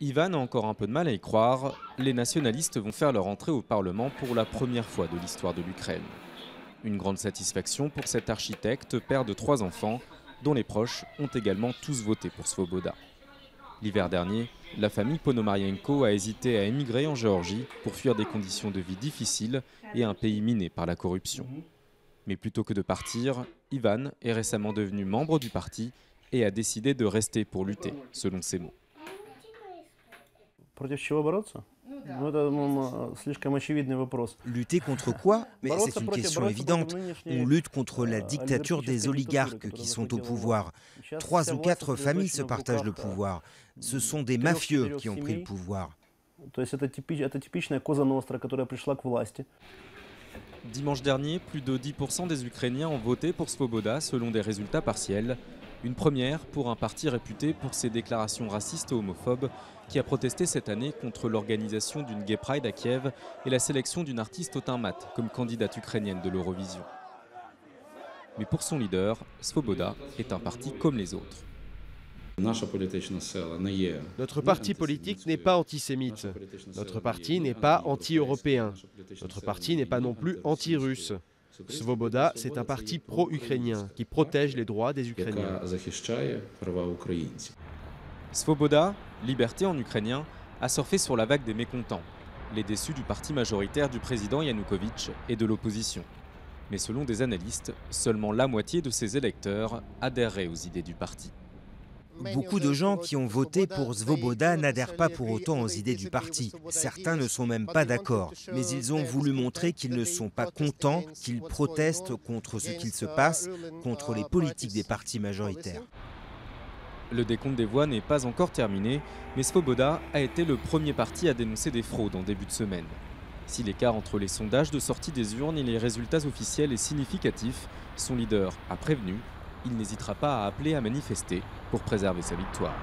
Ivan a encore un peu de mal à y croire. Les nationalistes vont faire leur entrée au Parlement pour la première fois de l'histoire de l'Ukraine. Une grande satisfaction pour cet architecte, père de 3 enfants, dont les proches ont également tous voté pour Svoboda. L'hiver dernier, la famille Ponomarienko a hésité à émigrer en Géorgie pour fuir des conditions de vie difficiles et un pays miné par la corruption. Mais plutôt que de partir, Ivan est récemment devenu membre du parti et a décidé de rester pour lutter, selon ses mots. Lutter contre quoi? Mais c'est une question évidente. On lutte contre la dictature des oligarques qui sont au pouvoir. 3 ou 4 familles se partagent le pouvoir. Ce sont des mafieux qui ont pris le pouvoir. Dimanche dernier, plus de 10% des Ukrainiens ont voté pour Svoboda selon des résultats partiels. Une première pour un parti réputé pour ses déclarations racistes et homophobes qui a protesté cette année contre l'organisation d'une Gay Pride à Kiev et la sélection d'une artiste au teint mat comme candidate ukrainienne de l'Eurovision. Mais pour son leader, Svoboda est un parti comme les autres. Notre parti politique n'est pas antisémite. Notre parti n'est pas anti-européen. Notre parti n'est pas non plus anti-russe. Svoboda, c'est un parti pro-ukrainien qui protège les droits des Ukrainiens. Svoboda, liberté en ukrainien, a surfé sur la vague des mécontents, les déçus du parti majoritaire du président Yanukovych et de l'opposition. Mais selon des analystes, seulement la moitié de ses électeurs adhèrent aux idées du parti. Beaucoup de gens qui ont voté pour Svoboda n'adhèrent pas pour autant aux idées du parti. Certains ne sont même pas d'accord. Mais ils ont voulu montrer qu'ils ne sont pas contents, qu'ils protestent contre ce qu'il se passe, contre les politiques des partis majoritaires. Le décompte des voix n'est pas encore terminé, mais Svoboda a été le premier parti à dénoncer des fraudes en début de semaine. Si l'écart entre les sondages de sortie des urnes et les résultats officiels est significatif, son leader a prévenu. Il n'hésitera pas à appeler à manifester pour préserver sa victoire.